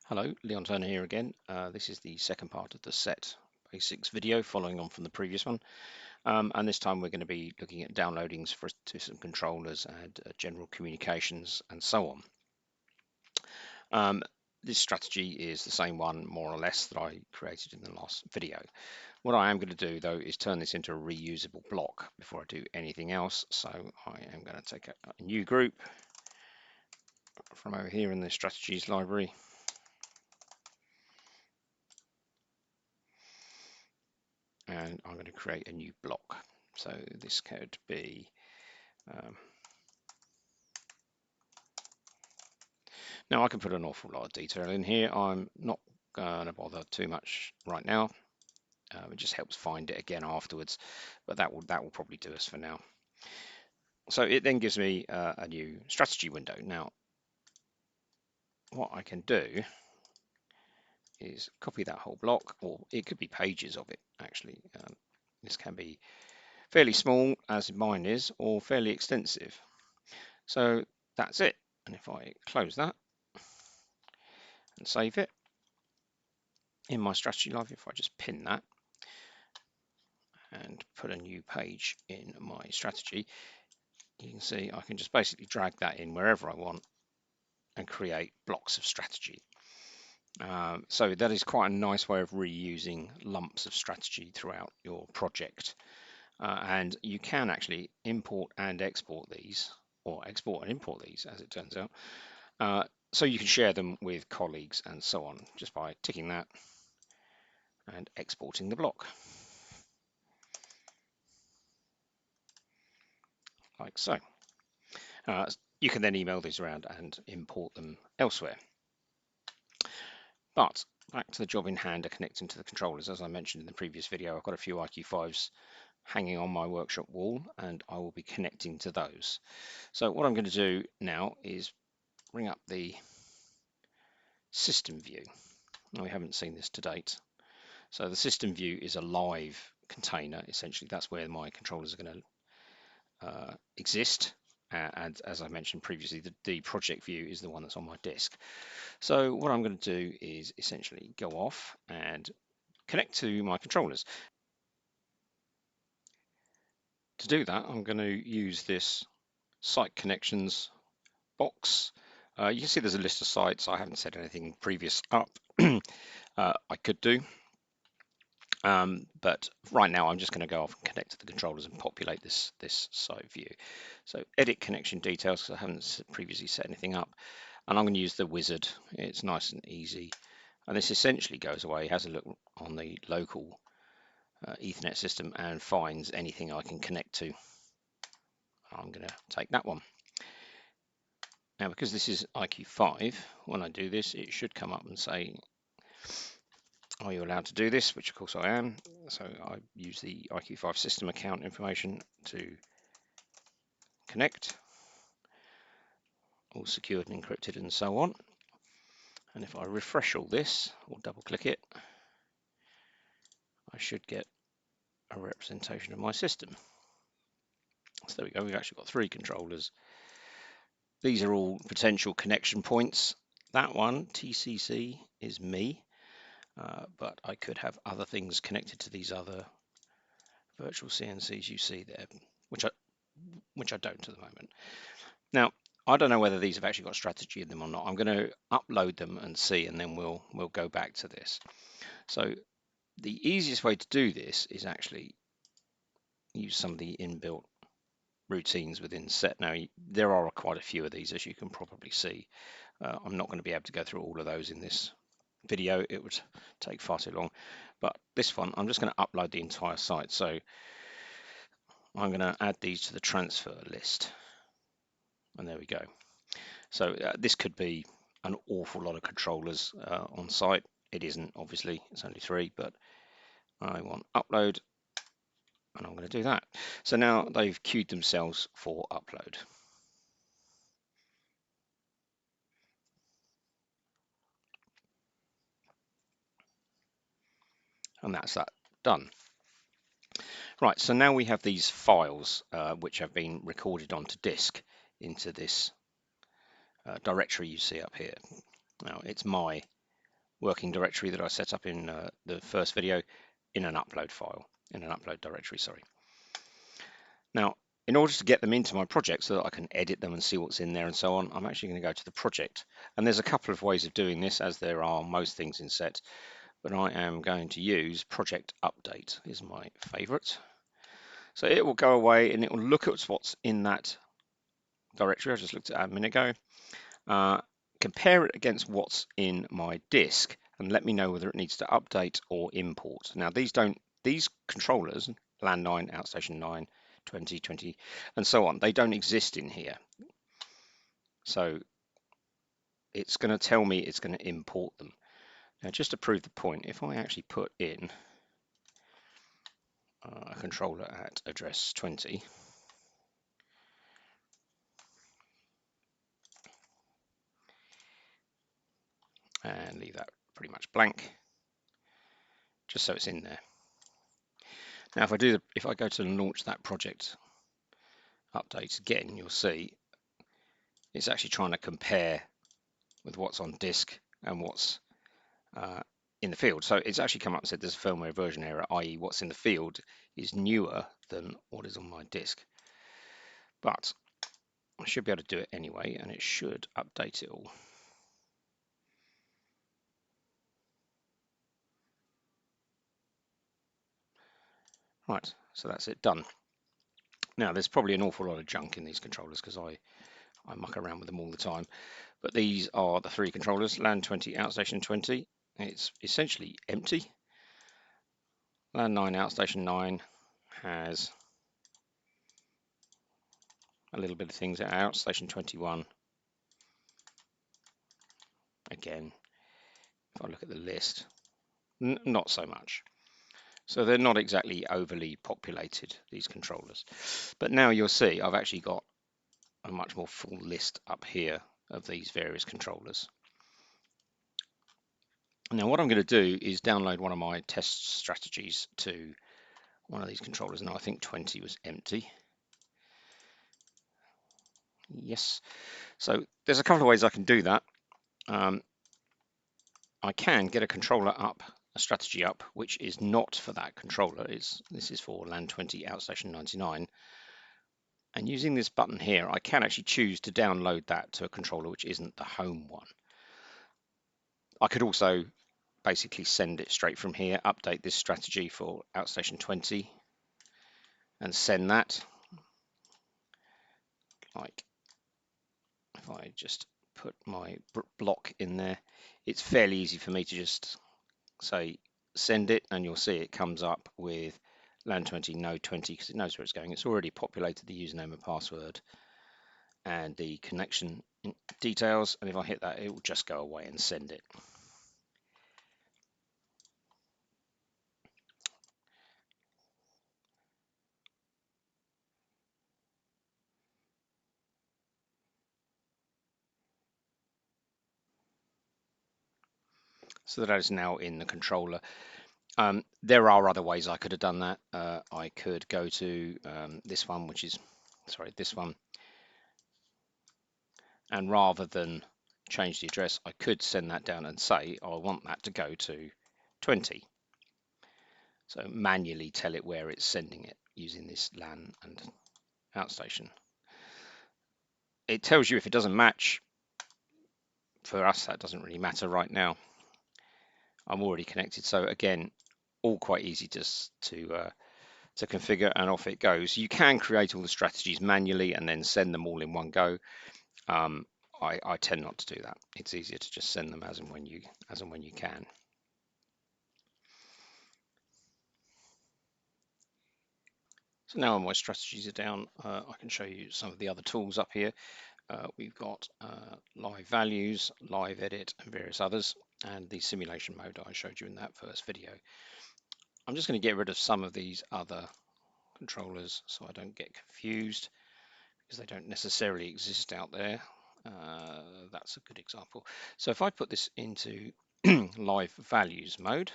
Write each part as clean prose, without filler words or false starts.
Hello, Leon Turner here again. This is the second part of the set basics video following on from the previous one. And this time we're going to be looking at downloadings to some controllers and general communications and so on. This strategy is the same one more or less that I created in the last video. What I am going to do though is turn this into a reusable block before I do anything else. So I am going to take a new group from over here in the strategies library. And I'm going to create a new block. So this could be now I can put an awful lot of detail in here. I'm not going to bother too much right now. It just helps find it again afterwards, but that will probably do us for now. So it then gives me a new strategy window. Now what I can do is copy that whole block, or it could be pages of it actually. This can be fairly small, as mine is, or fairly extensive. So that's it. And if I close that and save it in my strategy library, if I just pin that and put a new page in my strategy, you can see I can just basically drag that in wherever I want and create blocks of strategy. So that is quite a nice way of reusing lumps of strategy throughout your project. And you can actually import and export these, or export and import these, as it turns out. So you can share them with colleagues and so on, just by ticking that and exporting the block. Like so. You can then email these around and import them elsewhere. But back to the job in hand of connecting to the controllers. As I mentioned in the previous video, I've got a few IQ5s hanging on my workshop wall, and I will be connecting to those. So what I'm going to do now is bring up the system view. Now, we haven't seen this to date. So the system view is a live container. Essentially, that's where my controllers are going to exist. And as I mentioned previously, the project view is the one that's on my disk. So what I'm going to do is essentially go off and connect to my controllers. To do that, I'm going to use this site connections box. You can see there's a list of sites. I haven't set anything previous up. I could do, but right now I'm just going to go off and connect to the controllers and populate this site view. So edit connection details, because I haven't previously set anything up, and I'm going to use the wizard. It's nice and easy, and this essentially goes away, has a look on the local Ethernet system and finds anything I can connect to. I'm going to take that one. Now, because this is IQ5, when I do this, it should come up and say, are you allowed to do this? Which of course I am. So I use the IQ5 system account information to connect, all secured and encrypted and so on. And if I refresh all this or double click it, I should get a representation of my system. So there we go, we've actually got 3 controllers. These are all potential connection points. That one, TCC, is me, but I could have other things connected to these other virtual CNCs you see there, which I don't at the moment. Now, I don't know whether these have actually got strategy in them or not. I'm going to upload them and see, and then we'll go back to this. So the easiest way to do this is actually use some of the inbuilt routines within set. Now, there are quite a few of these, as you can probably see. I'm not going to be able to go through all of those in this video. It would take far too long. But this one, I'm just going to upload the entire site. So I'm going to add these to the transfer list. And there we go. So this could be an awful lot of controllers on site. It isn't, obviously, it's only 3, but I want upload, and I'm going to do that. So now they've queued themselves for upload. And that's that done. Right, so now we have these files which have been recorded onto disk into this directory you see up here. Now it's my working directory that I set up in the first video in an upload file, in an upload directory, sorry. Now, in order to get them into my project so that I can edit them and see what's in there and so on, I'm actually going to go to the project. And there's a couple of ways of doing this, as there are most things in set, but I am going to use project update is my favorite. So it will go away and it will look at what's in that directory I just looked at a minute ago, compare it against what's in my disk, and let me know whether it needs to update or import. Now these controllers, LAN 9, Outstation 9, 20, 20, and so on, they don't exist in here. So it's going to tell me it's going to import them. Now just to prove the point, if I actually put in a controller at address 20, and leave that pretty much blank, just so it's in there. Now if I go to launch that project update again, you'll see it's actually trying to compare with what's on disk and what's in the field. So it's actually come up and said there's a firmware version error, i.e. what's in the field is newer than what is on my disk. But I should be able to do it anyway, and it should update it all. Right, so that's it done. Now there's probably an awful lot of junk in these controllers because I muck around with them all the time. But these are the three controllers, LAN 20, Outstation 20. It's essentially empty. LAN 9, Outstation 9 has a little bit of things at Outstation 21. Again, if I look at the list, not so much. So they're not exactly overly populated, these controllers. But now you'll see I've actually got a much more full list up here of these various controllers. Now what I'm going to do is download one of my test strategies to one of these controllers. Now I think 20 was empty. Yes. So there's a couple of ways I can do that. I can get a controller up, a strategy up, which is not for that controller. This is for LAN 20 Outstation 99. And using this button here, I can actually choose to download that to a controller which isn't the home one. I could also basically send it straight from here, update this strategy for Outstation 20 and send that. Like if I just put my block in there, it's fairly easy for me to just say send it, and you'll see it comes up with LAN 20 node 20 because it knows where it's going. It's already populated the username and password and the connection details, and if I hit that, it will just go away and send it. So that is now in the controller. There are other ways I could have done that. I could go to this one, this one, and rather than change the address, I could send that down and say I want that to go to 20. So manually tell it where it's sending it using this LAN and outstation. It tells you if it doesn't match. For us, that doesn't really matter right now. I'm already connected, so again, all quite easy to configure, and off it goes. You can create all the strategies manually and then send them all in one go. I tend not to do that. It's easier to just send them as and when you can. So now my strategies are down, I can show you some of the other tools up here. We've got live values, live edit, and various others, and the simulation mode I showed you in that first video. I'm just going to get rid of some of these other controllers so I don't get confused because they don't necessarily exist out there. That's a good example. So if I put this into live values mode,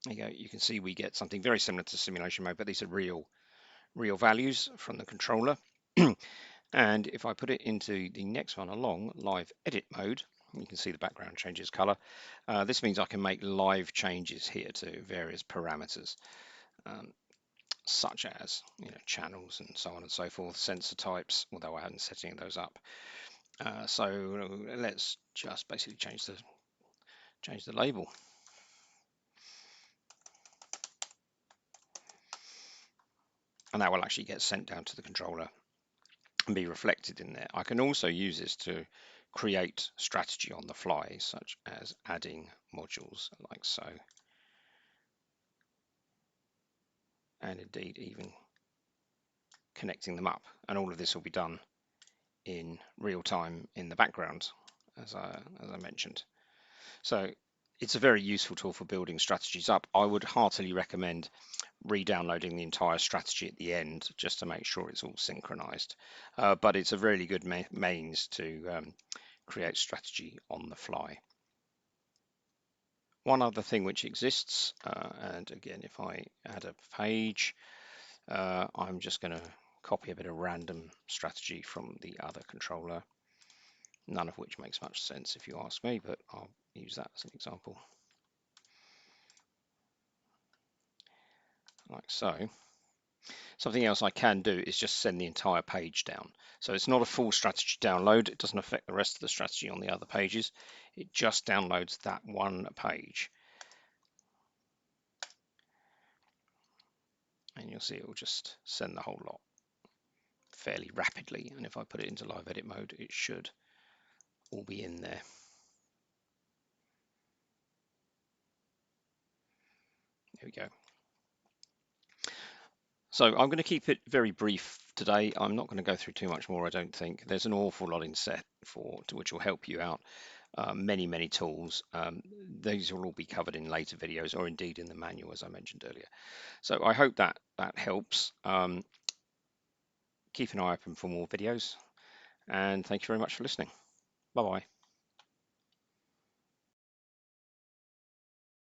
there you go. You can see we get something very similar to simulation mode, but these are real values from the controller. And if I put it into the next one along, live edit mode, you can see the background changes color. This means I can make live changes here to various parameters, such as channels and so on and so forth, sensor types, although I haven't set any of those up. So let's just basically change the label. And that will actually get sent down to the controller and be reflected in there. I can also use this to create strategy on the fly, such as adding modules like so, and indeed even connecting them up. And all of this will be done in real time in the background, as I mentioned. So it's a very useful tool for building strategies up. I would heartily recommend re-downloading the entire strategy at the end just to make sure it's all synchronized. But it's a really good means to create strategy on the fly. One other thing which exists, and again, if I add a page, I'm just going to copy a bit of random strategy from the other controller, none of which makes much sense if you ask me, but I'll use that as an example. Like so. Something else I can do is just send the entire page down. So it's not a full strategy download. It doesn't affect the rest of the strategy on the other pages. It just downloads that one page. And you'll see it will just send the whole lot fairly rapidly. And if I put it into live edit mode, it should all be in there. There we go. So I'm going to keep it very brief today. I'm not going to go through too much more, I don't think. There's an awful lot in set which will help you out. Many tools. These will all be covered in later videos or indeed in the manual, as I mentioned earlier. So I hope that helps. Keep an eye open for more videos, and thank you very much for listening. Bye-bye.